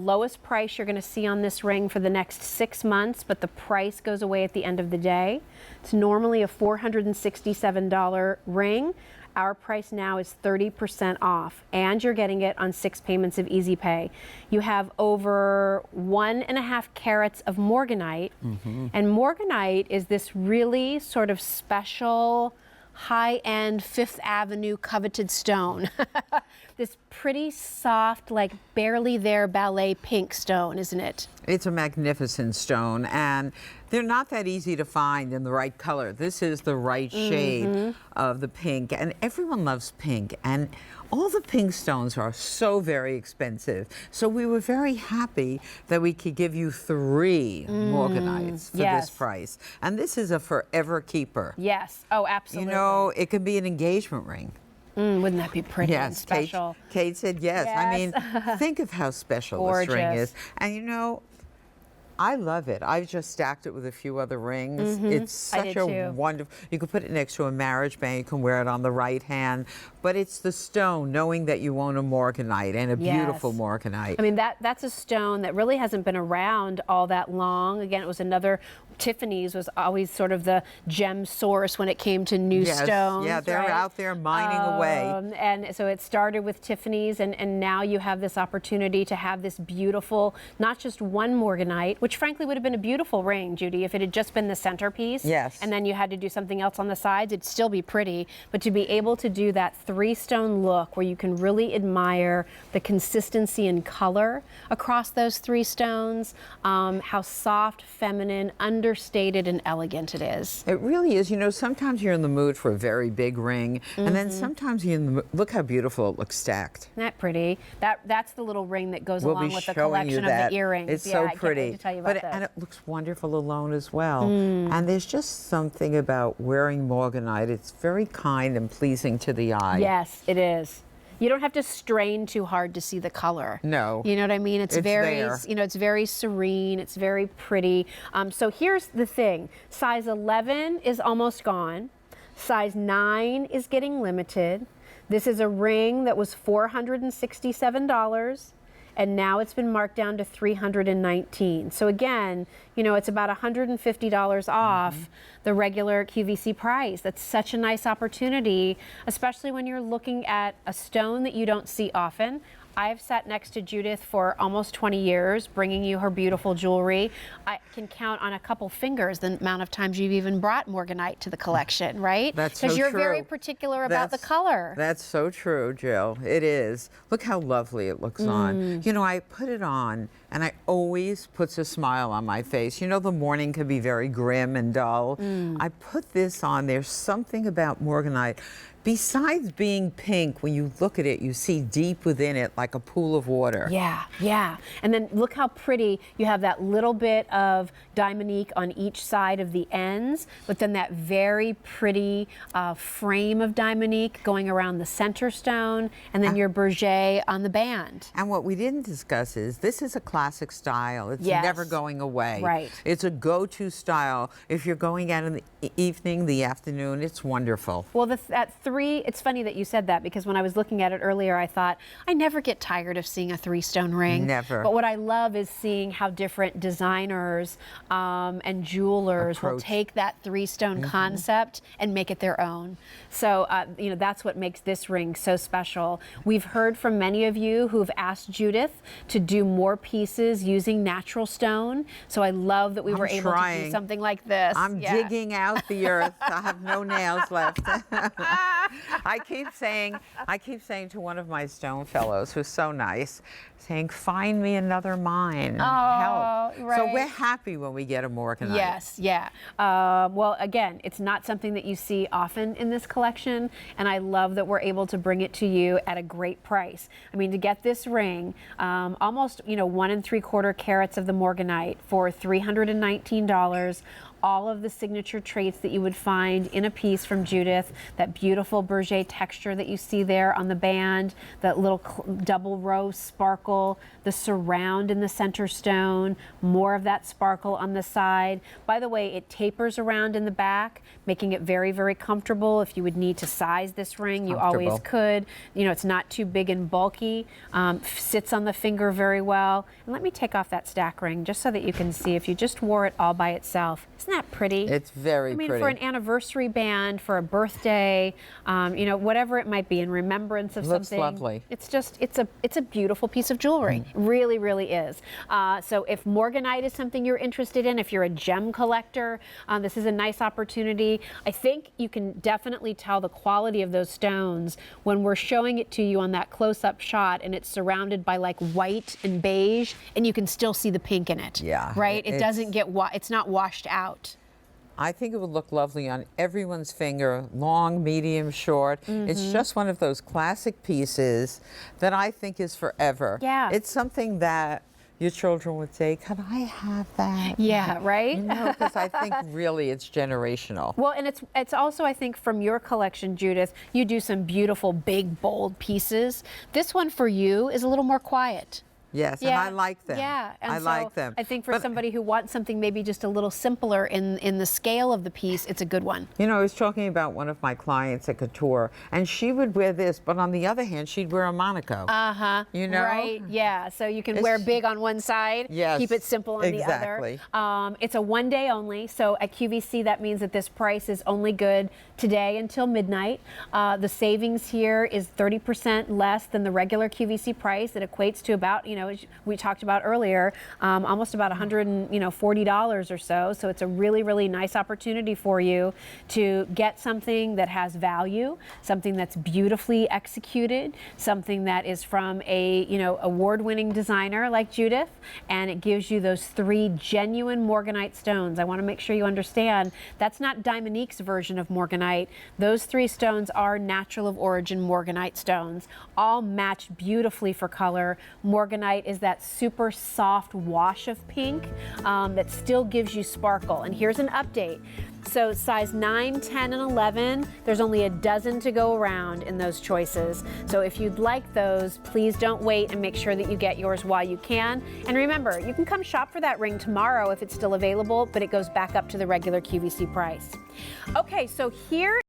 lowest price you're going to see on this ring for the next 6 months, but the price goes away at the end of the day. It's normally a $467 ring. Our price now is 30% off, and you're getting it on 6 payments of Easy Pay. You have over 1.5 carats of Morganite, and Morganite is this really sort of special, high-end Fifth Avenue coveted stone. This pretty soft, like barely there ballet pink stone, isn't it? It's a magnificent stone, and they're not that easy to find in the right color. This is the right shade of the pink, and everyone loves pink, and all the pink stones are so very expensive. So we were very happy that we could give you 3 Morganites for this price. And this is a forever keeper. Yes. Oh, absolutely. You know, it could be an engagement ring. Wouldn't that be pretty and special? Kate said yes. I mean, think of how special this ring is. And you know, I love it. I've just stacked it with a few other rings. It's such a wonderful, you can put it next to a marriage band, you can wear it on the right hand, but it's the stone, knowing that you own a Morganite, and a beautiful Morganite. I mean, that's a stone that really hasn't been around all that long. Again, it was another, Tiffany's was always sort of the gem source when it came to new stones. Yeah, they're out there mining away. And so it started with Tiffany's, and now you have this opportunity to have this beautiful, not just one Morganite, which frankly would have been a beautiful ring, Judy, if it had just been the centerpiece. Yes. And then you had to do something else on the sides, it'd still be pretty. But to be able to do that 3-stone look where you can really admire the consistency and color across those 3 stones, how soft, feminine, understated, and elegant it is. It really is. You know, sometimes you're in the mood for a very big ring, and then sometimes you're in the mood, look how beautiful it looks stacked. Isn't that pretty? That's the little ring that goes along with the collection of the earrings. It's so pretty. I can't wait to tell you about this. And it looks wonderful alone as well. And there's just something about wearing Morganite. It's very kind and pleasing to the eye. Yes, it is. You don't have to strain too hard to see the color. No. You know what I mean? It's very, you know, it's very serene. It's very pretty. So here's the thing. Size 11 is almost gone. Size 9 is getting limited. This is a ring that was $467. And now it's been marked down to $319. So again, you know, it's about $150 off the regular QVC price. That's such a nice opportunity, especially when you're looking at a stone that you don't see often. I've sat next to Judith for almost 20 years, bringing you her beautiful jewelry. I can count on a couple fingers the amount of times you've even brought Morganite to the collection, right? That's so true. Because you're very particular about the color. That's so true, Jill. It is. Look how lovely it looks on. You know, I put it on, and it always puts a smile on my face. You know, the morning can be very grim and dull. I put this on. There's something about Morganite. Besides being pink, when you look at it, you see deep within it like a pool of water. Yeah, yeah. And then look how pretty you have that little bit of diamonique on each side of the ends, but then that very pretty frame of diamonique going around the center stone, and then your berget on the band. And what we didn't discuss is this is a classic style. It's never going away. Right. It's a go-to style. If you're going out in the evening, the afternoon, it's wonderful. Well, it's funny that you said that, because when I was looking at it earlier, I thought, I never get tired of seeing a 3-stone ring. Never. But what I love is seeing how different designers and jewelers will take that 3-stone concept and make it their own. So, you know, that's what makes this ring so special. We've heard from many of you who've asked Judith to do more pieces using natural stone. So I love that we were able to do something like this. I'm digging out the earth. I have no nails left. I keep saying to one of my stone fellows, who's so nice, saying, find me another mine. Help. Right. So we're happy when we get a Morganite. Yes, yeah. Well, again, it's not something that you see often in this collection, and I love that we're able to bring it to you at a great price. I mean, to get this ring, almost, you know, 1 3/4 carats of the Morganite for $319, all of the signature traits that you would find in a piece from Judith, that beautiful berger texture that you see there on the band, that little double row sparkle, the surround in the center stone, more of that sparkle on the side. By the way, it tapers around in the back, making it very, very comfortable. If you would need to size this ring, you always could. You know, it's not too big and bulky, sits on the finger very well. And let me take off that stack ring just so that you can see if you just wore it all by itself. Isn't that pretty? It's very pretty. I mean, for an anniversary band, for a birthday, you know, whatever it might be, in remembrance of something. Looks lovely. It's just, it's a beautiful piece of jewelry. Really, really is. So if Morganite is something you're interested in, if you're a gem collector, this is a nice opportunity. I think you can definitely tell the quality of those stones when we're showing it to you on that close-up shot and it's surrounded by like white and beige and you can still see the pink in it. Yeah. Right? It doesn't get, it's not washed out. I think it would look lovely on everyone's finger, long, medium, short. It's just one of those classic pieces that I think is forever. Yeah. It's something that your children would say, "Can I have that?" Yeah, right? You know, because I think really it's generational. Well, and it's also, I think, from your collection, Judith, you do some beautiful, big, bold pieces. This one for you is a little more quiet. Yes, and I like them. Yeah, and I like them. I think for somebody who wants something maybe just a little simpler in the scale of the piece, it's a good one. You know, I was talking about one of my clients at Couture, and she would wear this, but on the other hand, she'd wear a Monaco. You know? Right, yeah. So you can wear big on one side, keep it simple on the other. It's a one day only, so at QVC that means that this price is only good today until midnight. The savings here is 30% less than the regular QVC price. It equates to about, you know, as we talked about earlier, almost about $140 or so. So it's a really, really nice opportunity for you to get something that has value, something that's beautifully executed, something that is from a, you know, award-winning designer like Judith, and it gives you those 3 genuine Morganite stones. I want to make sure you understand that's not Diamonique's version of Morganite. Those 3 stones are natural of origin Morganite stones, all matched beautifully for color. Morganite is that super soft wash of pink that still gives you sparkle. And here's an update. So size 9, 10, and 11, there's only a dozen to go around in those choices. So if you'd like those, please don't wait and make sure that you get yours while you can. And remember, you can come shop for that ring tomorrow if it's still available, but it goes back up to the regular QVC price. Okay, so here